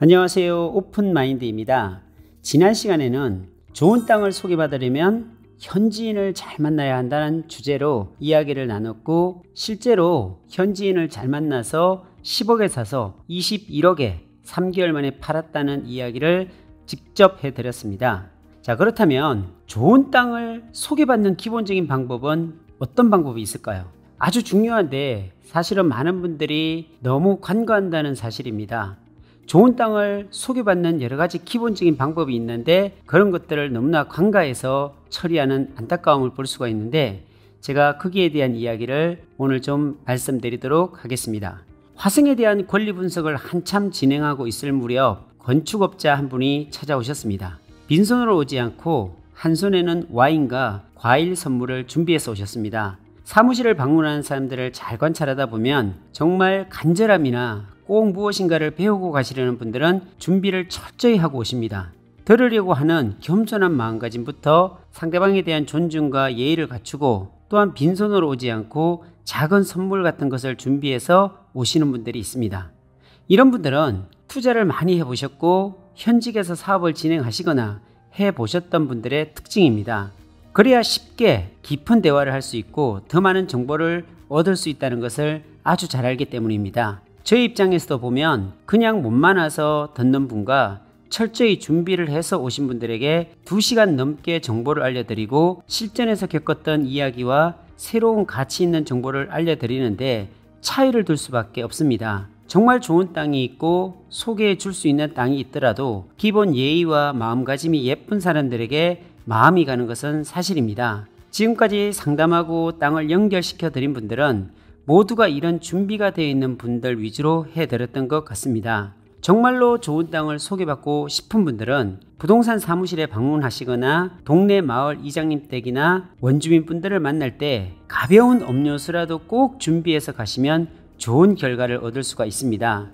안녕하세요. 오픈마인드입니다. 지난 시간에는 좋은 땅을 소개받으려면 현지인을 잘 만나야 한다는 주제로 이야기를 나눴고, 실제로 현지인을 잘 만나서 10억에 사서 21억에 3개월 만에 팔았다는 이야기를 직접 해드렸습니다. 자, 그렇다면 좋은 땅을 소개받는 기본적인 방법은 어떤 방법이 있을까요? 아주 중요한데 사실은 많은 분들이 너무 간과한다는 사실입니다. 좋은 땅을 소개받는 여러가지 기본적인 방법이 있는데 그런 것들을 너무나 간과해서 처리하는 안타까움을 볼 수가 있는데, 제가 거기에 대한 이야기를 오늘 좀 말씀드리도록 하겠습니다. 화성에 대한 권리 분석을 한참 진행하고 있을 무렵 건축업자 한 분이 찾아오셨습니다. 빈손으로 오지 않고 한 손에는 와인과 과일 선물을 준비해서 오셨습니다. 사무실을 방문하는 사람들을 잘 관찰하다 보면 정말 간절함이나 꼭 무엇인가를 배우고 가시려는 분들은 준비를 철저히 하고 오십니다. 들으려고 하는 겸손한 마음가짐부터 상대방에 대한 존중과 예의를 갖추고, 또한 빈손으로 오지 않고 작은 선물 같은 것을 준비해서 오시는 분들이 있습니다. 이런 분들은 투자를 많이 해보셨고 현직에서 사업을 진행하시거나 해보셨던 분들의 특징입니다. 그래야 쉽게 깊은 대화를 할 수 있고 더 많은 정보를 얻을 수 있다는 것을 아주 잘 알기 때문입니다. 저희 입장에서도 보면 그냥 몸만 와서 듣는 분과 철저히 준비를 해서 오신 분들에게 2시간 넘게 정보를 알려드리고 실전에서 겪었던 이야기와 새로운 가치 있는 정보를 알려드리는데 차이를 둘 수밖에 없습니다. 정말 좋은 땅이 있고 소개해 줄 수 있는 땅이 있더라도 기본 예의와 마음가짐이 예쁜 사람들에게 마음이 가는 것은 사실입니다. 지금까지 상담하고 땅을 연결시켜 드린 분들은 모두가 이런 준비가 되어 있는 분들 위주로 해드렸던 것 같습니다. 정말로 좋은 땅을 소개받고 싶은 분들은 부동산 사무실에 방문하시거나 동네 마을 이장님 댁이나 원주민 분들을 만날 때 가벼운 음료수라도 꼭 준비해서 가시면 좋은 결과를 얻을 수가 있습니다.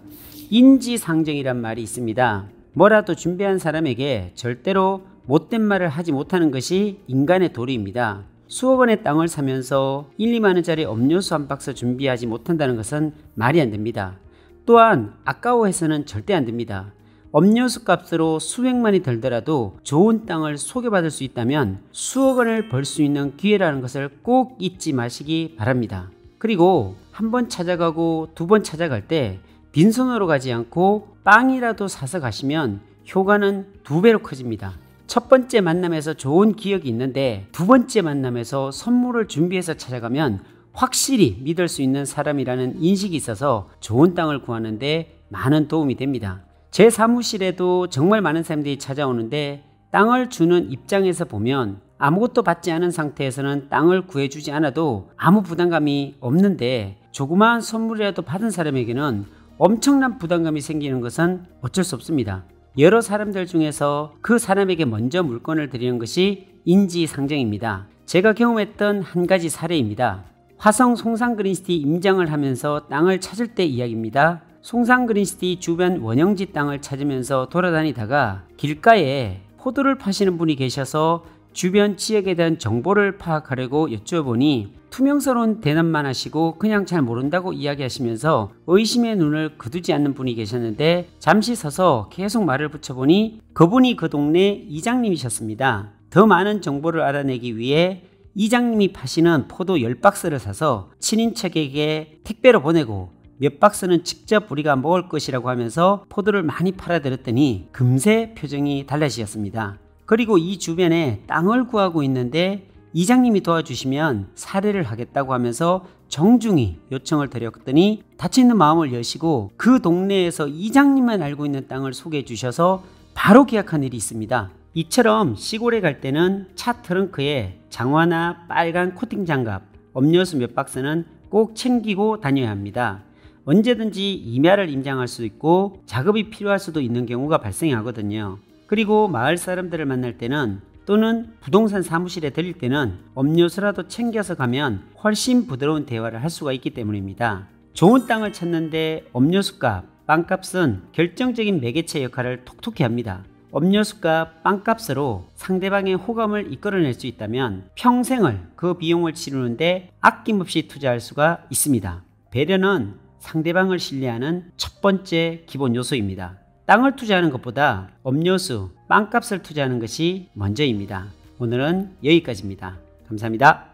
인지상정이란 말이 있습니다. 뭐라도 준비한 사람에게 절대로 못된 말을 하지 못하는 것이 인간의 도리입니다. 수억 원의 땅을 사면서 1, 2만 원짜리 음료수 한 박스 준비하지 못한다는 것은 말이 안 됩니다. 또한 아까워해서는 절대 안 됩니다. 음료수 값으로 수백만이 들더라도 좋은 땅을 소개받을 수 있다면 수억 원을 벌 수 있는 기회라는 것을 꼭 잊지 마시기 바랍니다. 그리고 한 번 찾아가고 2번 찾아갈 때 빈손으로 가지 않고 빵이라도 사서 가시면 효과는 2배로 커집니다. 첫 번째 만남에서 좋은 기억이 있는데 2번째 만남에서 선물을 준비해서 찾아가면 확실히 믿을 수 있는 사람이라는 인식이 있어서 좋은 땅을 구하는데 많은 도움이 됩니다. 제 사무실에도 정말 많은 사람들이 찾아오는데 땅을 주는 입장에서 보면 아무것도 받지 않은 상태에서는 땅을 구해주지 않아도 아무 부담감이 없는데, 조그마한 선물이라도 받은 사람에게는 엄청난 부담감이 생기는 것은 어쩔 수 없습니다. 여러 사람들 중에서 그 사람에게 먼저 물건을 드리는 것이 인지상정입니다. 제가 경험했던 한 가지 사례입니다. 화성 송산그린시티 임장을 하면서 땅을 찾을 때 이야기입니다. 송산그린시티 주변 원형지 땅을 찾으면서 돌아다니다가 길가에 포도를 파시는 분이 계셔서 주변 지역에 대한 정보를 파악하려고 여쭤보니 투명스러운 대답만 하시고 그냥 잘 모른다고 이야기하시면서 의심의 눈을 거두지 않는 분이 계셨는데, 잠시 서서 계속 말을 붙여보니 그분이 그 동네 이장님이셨습니다. 더 많은 정보를 알아내기 위해 이장님이 파시는 포도 10박스를 사서 친인척에게 택배로 보내고 몇 박스는 직접 우리가 먹을 것이라고 하면서 포도를 많이 팔아드렸더니 금세 표정이 달라지셨습니다. 그리고 이 주변에 땅을 구하고 있는데 이장님이 도와주시면 사례를 하겠다고 하면서 정중히 요청을 드렸더니 닫혀있는 마음을 여시고 그 동네에서 이장님만 알고 있는 땅을 소개해 주셔서 바로 계약한 일이 있습니다. 이처럼 시골에 갈 때는 차 트렁크에 장화나 빨간 코팅 장갑, 음료수 몇 박스는 꼭 챙기고 다녀야 합니다. 언제든지 임야를 임장할 수 있고 작업이 필요할 수도 있는 경우가 발생하거든요. 그리고 마을 사람들을 만날 때는, 또는 부동산 사무실에 들릴 때는 음료수라도 챙겨서 가면 훨씬 부드러운 대화를 할 수가 있기 때문입니다. 좋은 땅을 찾는데 음료수값, 빵값은 결정적인 매개체 역할을 톡톡히 합니다. 음료수값, 빵값으로 상대방의 호감을 이끌어낼 수 있다면 평생을 그 비용을 치르는데 아낌없이 투자할 수가 있습니다. 배려는 상대방을 신뢰하는 첫 번째 기본 요소입니다. 땅을 투자하는 것보다 음료수, 빵값을 투자하는 것이 먼저입니다. 오늘은 여기까지입니다. 감사합니다.